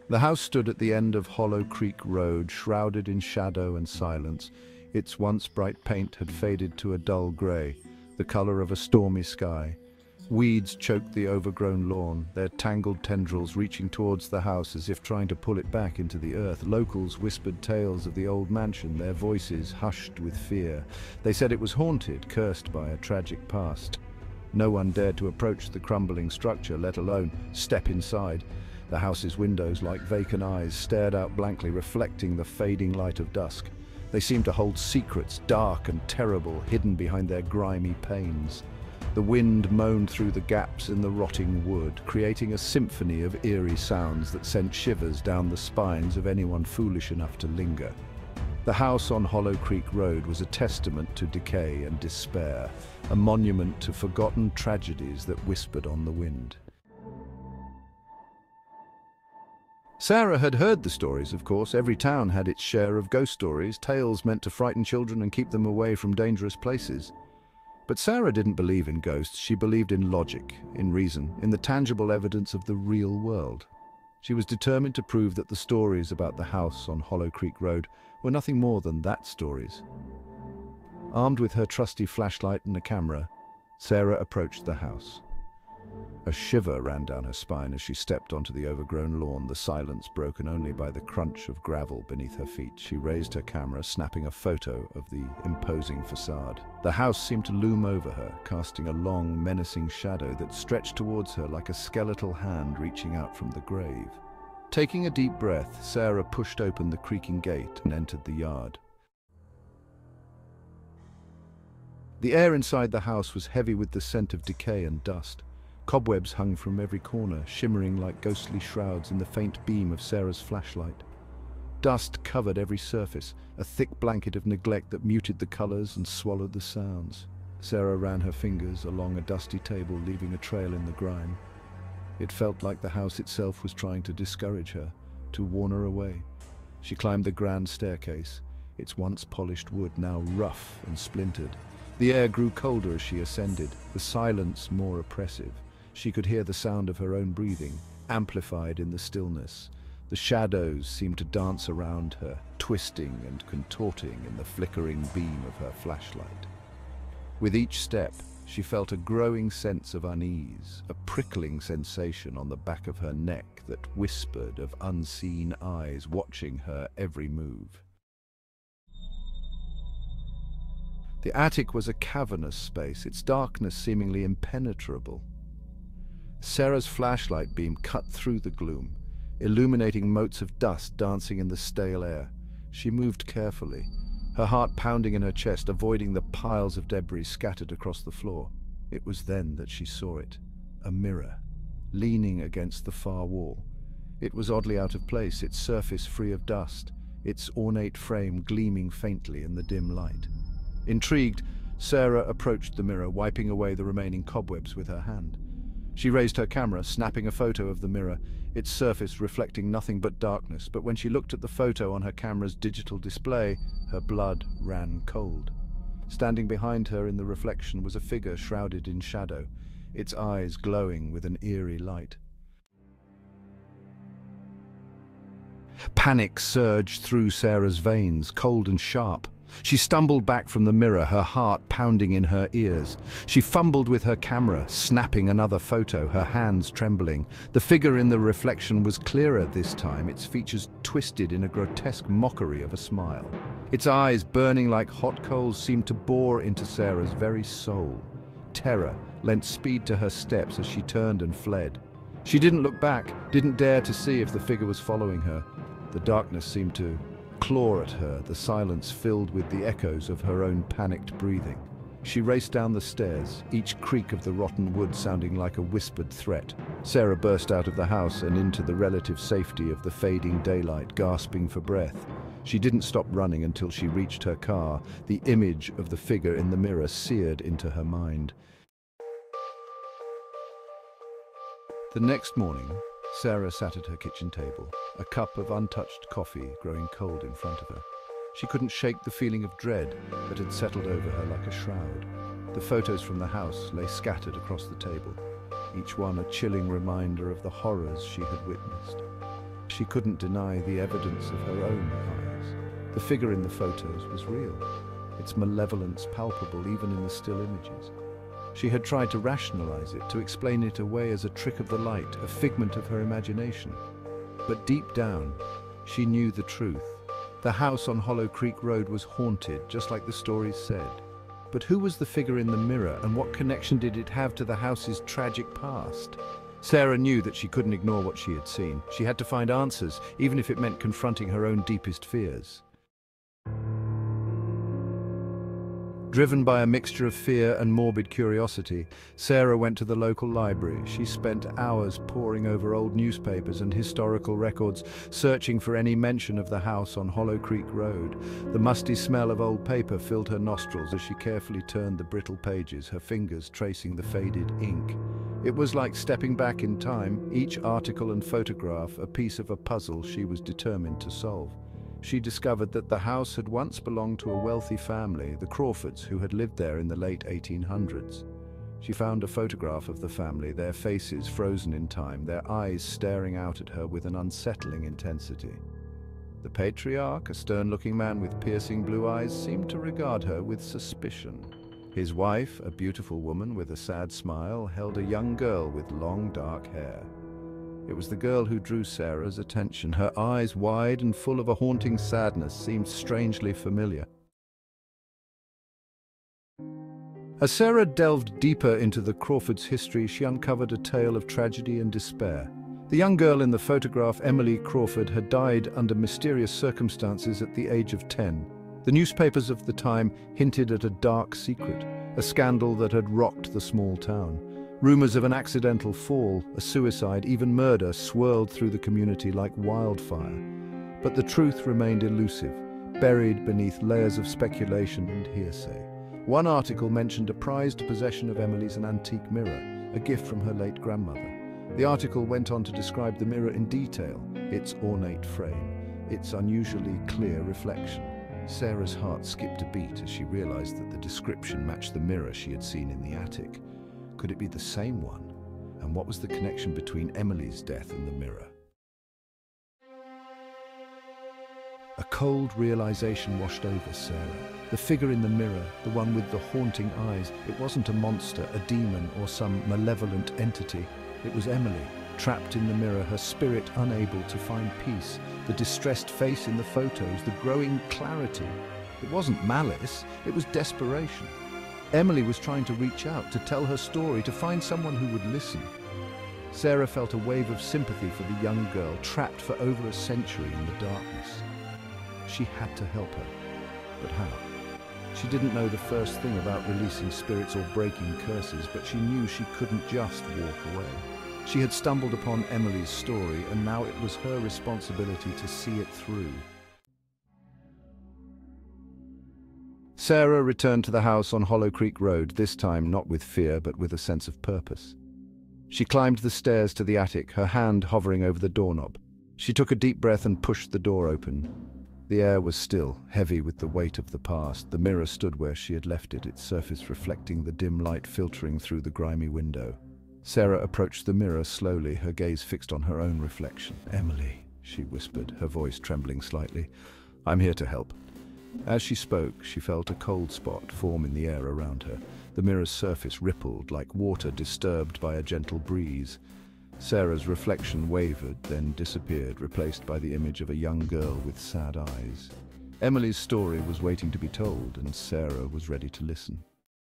The house stood at the end of Hollow Creek Road, shrouded in shadow and silence. Its once bright paint had faded to a dull grey, the colour of a stormy sky. Weeds choked the overgrown lawn, their tangled tendrils reaching towards the house as if trying to pull it back into the earth. Locals whispered tales of the old mansion, their voices hushed with fear. They said it was haunted, cursed by a tragic past. No one dared to approach the crumbling structure, let alone step inside. The house's windows, like vacant eyes, stared out blankly, reflecting the fading light of dusk. They seemed to hold secrets, dark and terrible, hidden behind their grimy panes. The wind moaned through the gaps in the rotting wood, creating a symphony of eerie sounds that sent shivers down the spines of anyone foolish enough to linger. The house on Hollow Creek Road was a testament to decay and despair, a monument to forgotten tragedies that whispered on the wind. Sarah had heard the stories, of course. Every town had its share of ghost stories, tales meant to frighten children and keep them away from dangerous places. But Sarah didn't believe in ghosts. She believed in logic, in reason, in the tangible evidence of the real world. She was determined to prove that the stories about the house on Hollow Creek Road were nothing more than that, stories. Armed with her trusty flashlight and a camera, Sarah approached the house. A shiver ran down her spine as she stepped onto the overgrown lawn, the silence broken only by the crunch of gravel beneath her feet. She raised her camera, snapping a photo of the imposing facade. The house seemed to loom over her, casting a long, menacing shadow that stretched towards her like a skeletal hand reaching out from the grave. Taking a deep breath, Sarah pushed open the creaking gate and entered the yard. The air inside the house was heavy with the scent of decay and dust. Cobwebs hung from every corner, shimmering like ghostly shrouds in the faint beam of Sarah's flashlight. Dust covered every surface, a thick blanket of neglect that muted the colors and swallowed the sounds. Sarah ran her fingers along a dusty table, leaving a trail in the grime. It felt like the house itself was trying to discourage her, to warn her away. She climbed the grand staircase, its once polished wood now rough and splintered. The air grew colder as she ascended, the silence more oppressive. She could hear the sound of her own breathing, amplified in the stillness. The shadows seemed to dance around her, twisting and contorting in the flickering beam of her flashlight. With each step, she felt a growing sense of unease, a prickling sensation on the back of her neck that whispered of unseen eyes watching her every move. The attic was a cavernous space, its darkness seemingly impenetrable. Sarah's flashlight beam cut through the gloom, illuminating motes of dust dancing in the stale air. She moved carefully, her heart pounding in her chest, avoiding the piles of debris scattered across the floor. It was then that she saw it, a mirror, leaning against the far wall. It was oddly out of place, its surface free of dust, its ornate frame gleaming faintly in the dim light. Intrigued, Sarah approached the mirror, wiping away the remaining cobwebs with her hand. She raised her camera, snapping a photo of the mirror, its surface reflecting nothing but darkness. But when she looked at the photo on her camera's digital display, her blood ran cold. Standing behind her in the reflection was a figure shrouded in shadow, its eyes glowing with an eerie light. Panic surged through Sarah's veins, cold and sharp. She stumbled back from the mirror, her heart pounding in her ears. She fumbled with her camera, snapping another photo, her hands trembling. The figure in the reflection was clearer this time, its features twisted in a grotesque mockery of a smile. Its eyes, burning like hot coals, seemed to bore into Sarah's very soul. Terror lent speed to her steps as she turned and fled. She didn't look back, didn't dare to see if the figure was following her. The darkness seemed to claw at her, the silence filled with the echoes of her own panicked breathing. She raced down the stairs, each creak of the rotten wood sounding like a whispered threat. Sarah burst out of the house and into the relative safety of the fading daylight, gasping for breath. She didn't stop running until she reached her car, the image of the figure in the mirror seared into her mind. The next morning, Sarah sat at her kitchen table, a cup of untouched coffee growing cold in front of her. She couldn't shake the feeling of dread that had settled over her like a shroud. The photos from the house lay scattered across the table, each one a chilling reminder of the horrors she had witnessed. She couldn't deny the evidence of her own eyes. The figure in the photos was real, its malevolence palpable even in the still images. She had tried to rationalize it, to explain it away as a trick of the light, a figment of her imagination. But deep down, she knew the truth. The house on Hollow Creek Road was haunted, just like the stories said. But who was the figure in the mirror, and what connection did it have to the house's tragic past? Sarah knew that she couldn't ignore what she had seen. She had to find answers, even if it meant confronting her own deepest fears. Driven by a mixture of fear and morbid curiosity, Sarah went to the local library. She spent hours poring over old newspapers and historical records, searching for any mention of the house on Hollow Creek Road. The musty smell of old paper filled her nostrils as she carefully turned the brittle pages, her fingers tracing the faded ink. It was like stepping back in time, each article and photograph a piece of a puzzle she was determined to solve. She discovered that the house had once belonged to a wealthy family, the Crawfords, who had lived there in the late 1800s. She found a photograph of the family, their faces frozen in time, their eyes staring out at her with an unsettling intensity. The patriarch, a stern-looking man with piercing blue eyes, seemed to regard her with suspicion. His wife, a beautiful woman with a sad smile, held a young girl with long dark hair. It was the girl who drew Sarah's attention. Her eyes, wide and full of a haunting sadness, seemed strangely familiar. As Sarah delved deeper into the Crawfords' history, she uncovered a tale of tragedy and despair. The young girl in the photograph, Emily Crawford, had died under mysterious circumstances at the age of 10. The newspapers of the time hinted at a dark secret, a scandal that had rocked the small town. Rumors of an accidental fall, a suicide, even murder swirled through the community like wildfire. But the truth remained elusive, buried beneath layers of speculation and hearsay. One article mentioned a prized possession of Emily's, an antique mirror, a gift from her late grandmother. The article went on to describe the mirror in detail, its ornate frame, its unusually clear reflection. Sarah's heart skipped a beat as she realized that the description matched the mirror she had seen in the attic. Could it be the same one? And what was the connection between Emily's death and the mirror? A cold realization washed over Sarah. The figure in the mirror, the one with the haunting eyes, it wasn't a monster, a demon, or some malevolent entity. It was Emily, trapped in the mirror, her spirit unable to find peace. The distressed face in the photos, the growing clarity. It wasn't malice, it was desperation. Emily was trying to reach out, to tell her story, to find someone who would listen. Sarah felt a wave of sympathy for the young girl, trapped for over a century in the darkness. She had to help her. But how? She didn't know the first thing about releasing spirits or breaking curses, but she knew she couldn't just walk away. She had stumbled upon Emily's story, and now it was her responsibility to see it through. Sarah returned to the house on Hollow Creek Road, this time not with fear, but with a sense of purpose. She climbed the stairs to the attic, her hand hovering over the doorknob. She took a deep breath and pushed the door open. The air was still, heavy with the weight of the past. The mirror stood where she had left it, its surface reflecting the dim light filtering through the grimy window. Sarah approached the mirror slowly, her gaze fixed on her own reflection. "Emily," she whispered, her voice trembling slightly. "I'm here to help." As she spoke, she felt a cold spot form in the air around her. The mirror's surface rippled like water disturbed by a gentle breeze. Sarah's reflection wavered, then disappeared, replaced by the image of a young girl with sad eyes. Emily's story was waiting to be told, and Sarah was ready to listen.